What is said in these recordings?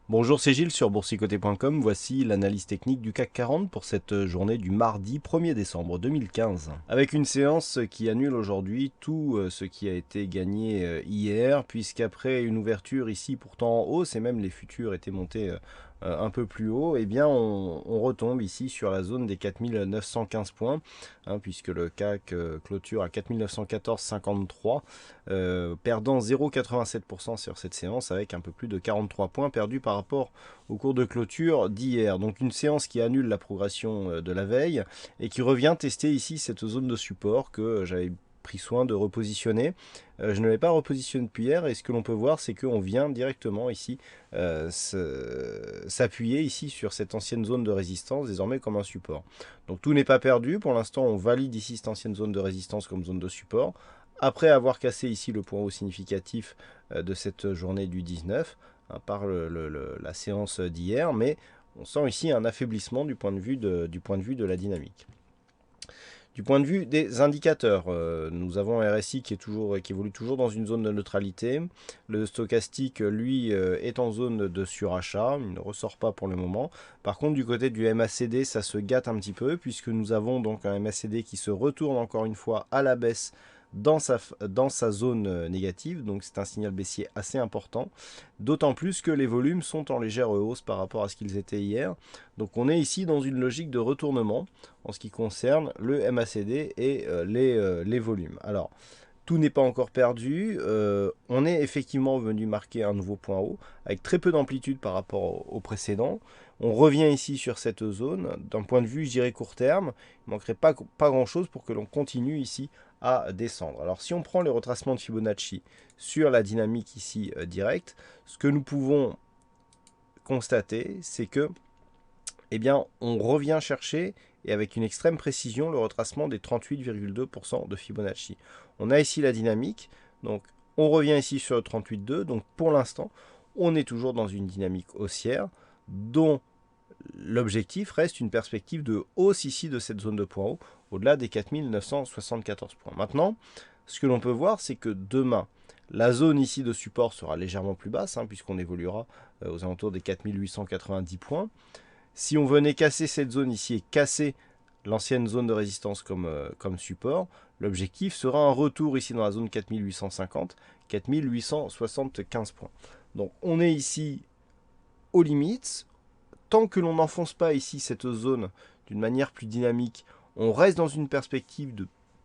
Bonjour, c'est Gilles sur boursicoté.com. Voici l'analyse technique du CAC 40 pour cette journée du mardi 1er décembre 2015. Avec une séance qui annule aujourd'hui tout ce qui a été gagné hier, puisqu'après une ouverture ici pourtant en hausse, et même les futurs étaient montés un peu plus haut, eh bien on retombe ici sur la zone des 4915 points, puisque le CAC clôture à 4914,53, perdant 0,87% sur cette séance, avec un peu plus de 43 points perdus par rapport au cours de clôture d'hier. Donc une séance qui annule la progression de la veille et qui revient tester ici cette zone de support que j'avais pris soin de repositionner. Je ne l'ai pas repositionné depuis hier, et ce que l'on peut voir, c'est qu'on vient directement ici s'appuyer ici sur cette ancienne zone de résistance, désormais comme un support. Donc tout n'est pas perdu, pour l'instant on valide ici cette ancienne zone de résistance comme zone de support, après avoir cassé ici le point haut significatif de cette journée du 19, par la séance d'hier, mais on sent ici un affaiblissement du point de vue de la dynamique. Du point de vue des indicateurs, nous avons un RSI qui évolue toujours dans une zone de neutralité. Le stochastique, lui, est en zone de surachat. Il ne ressort pas pour le moment. Par contre, du côté du MACD, ça se gâte un petit peu, puisque nous avons donc un MACD qui se retourne encore une fois à la baisse dans sa zone négative. Donc c'est un signal baissier assez important. D'autant plus que les volumes sont en légère hausse par rapport à ce qu'ils étaient hier. Donc on est ici dans une logique de retournement en ce qui concerne le MACD et les volumes. Alors, tout n'est pas encore perdu. On est effectivement venu marquer un nouveau point haut avec très peu d'amplitude par rapport au précédent. On revient ici sur cette zone. D'un point de vue, je dirais court terme, il ne manquerait pas grand-chose pour que l'on continue ici à descendre. Alors si on prend les retracements de Fibonacci sur la dynamique ici directe, ce que nous pouvons constater, c'est que eh bien, on revient chercher, et avec une extrême précision, le retracement des 38,2% de Fibonacci. On a ici la dynamique, donc on revient ici sur le 38,2, donc pour l'instant, on est toujours dans une dynamique haussière, dont l'objectif reste une perspective de hausse ici de cette zone de point haut, au-delà des 4974 points. Maintenant, ce que l'on peut voir, c'est que demain, la zone ici de support sera légèrement plus basse, puisqu'on évoluera aux alentours des 4890 points. Si on venait casser cette zone ici et casser l'ancienne zone de résistance comme support, l'objectif sera un retour ici dans la zone 4850, 4875 points. Donc on est ici aux limites. Tant que l'on n'enfonce pas ici cette zone d'une manière plus dynamique, on reste dans une perspective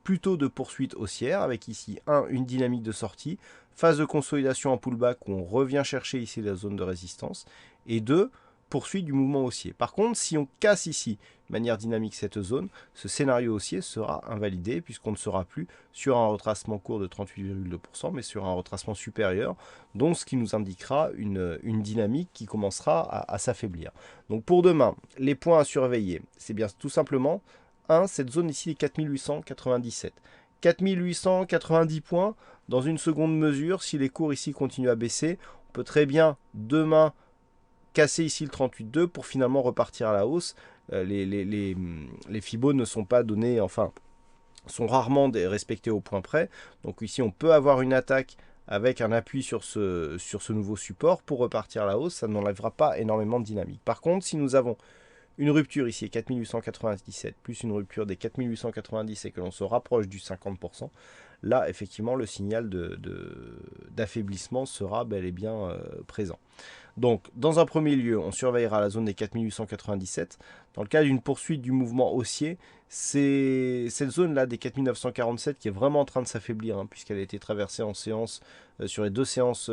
plutôt de poursuite haussière, avec ici une dynamique de sortie, phase de consolidation en pullback où on revient chercher ici la zone de résistance, et 2, poursuite du mouvement haussier. Par contre, si on casse ici de manière dynamique cette zone, ce scénario haussier sera invalidé, puisqu'on ne sera plus sur un retracement court de 38,2%, mais sur un retracement supérieur, donc ce qui nous indiquera une dynamique qui commencera à s'affaiblir. Donc pour demain, les points à surveiller, c'est bien tout simplement 1, cette zone ici est 4897. 4890 points, dans une seconde mesure, si les cours ici continuent à baisser, on peut très bien demain casser ici le 38,2 pour finalement repartir à la hausse. Les Fibos ne sont pas donnés, enfin, sont rarement respectés au point près. Donc ici, on peut avoir une attaque avec un appui sur ce nouveau support pour repartir à la hausse. Ça n'enlèvera pas énormément de dynamique. Par contre, si nous avons une rupture ici est 4897, plus une rupture des 4890 et que l'on se rapproche du 50%, là, effectivement, le signal d'affaiblissement sera bel et bien présent. Donc, dans un premier lieu, on surveillera la zone des 4897. Dans le cas d'une poursuite du mouvement haussier, c'est cette zone-là des 4947 qui est vraiment en train de s'affaiblir, puisqu'elle a été traversée en séance sur les deux séances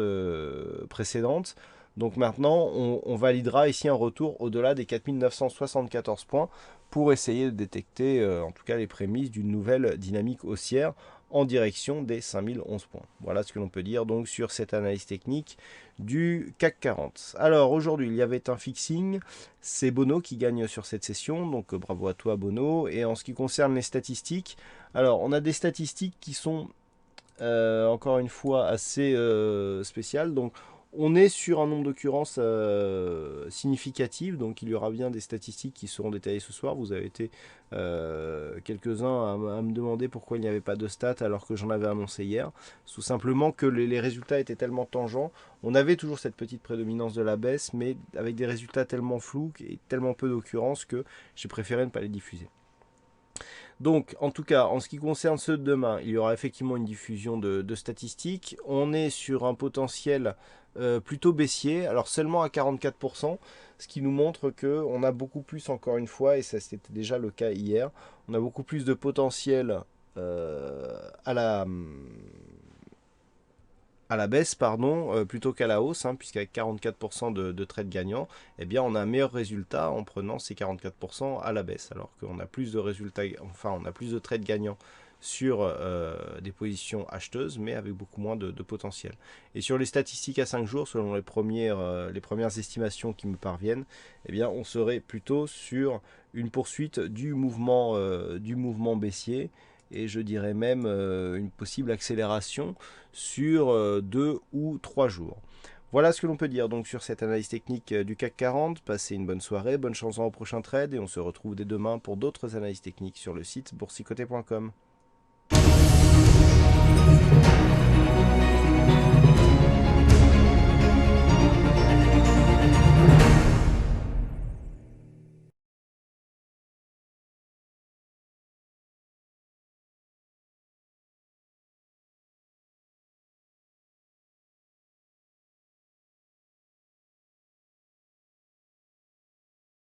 précédentes. Donc maintenant, on validera ici un retour au-delà des 4974 points pour essayer de détecter en tout cas les prémices d'une nouvelle dynamique haussière en direction des 5011 points. Voilà ce que l'on peut dire donc sur cette analyse technique du CAC 40. Alors aujourd'hui, il y avait un fixing, c'est Bono qui gagne sur cette session, donc bravo à toi Bono. Et en ce qui concerne les statistiques, alors on a des statistiques qui sont encore une fois assez spéciales. Donc On est sur un nombre d'occurrences significatif, donc il y aura bien des statistiques qui seront détaillées ce soir. Vous avez été quelques-uns à me demander pourquoi il n'y avait pas de stats alors que j'en avais annoncé hier. Tout simplement que les résultats étaient tellement tangents. On avait toujours cette petite prédominance de la baisse, mais avec des résultats tellement flous et tellement peu d'occurrences que j'ai préféré ne pas les diffuser. Donc, en tout cas, en ce qui concerne ceux de demain, il y aura effectivement une diffusion de statistiques. On est sur un potentiel plutôt baissier, alors seulement à 44%, ce qui nous montre qu'on a beaucoup plus, encore une fois, et ça c'était déjà le cas hier, on a beaucoup plus de potentiel à la baisse, pardon, plutôt qu'à la hausse, puisqu'avec 44% de trades gagnants, eh bien, on a un meilleur résultat en prenant ces 44% à la baisse, alors qu'on a plus de résultats, enfin, on a plus de trades gagnants sur des positions acheteuses, mais avec beaucoup moins de potentiel. Et sur les statistiques à 5 jours, selon les premières estimations qui me parviennent, eh bien, on serait plutôt sur une poursuite du mouvement baissier, et je dirais même une possible accélération sur 2 ou 3 jours. Voilà ce que l'on peut dire donc sur cette analyse technique du CAC 40. Passez une bonne soirée, bonne chance au prochain trade et on se retrouve dès demain pour d'autres analyses techniques sur le site boursicoté.com.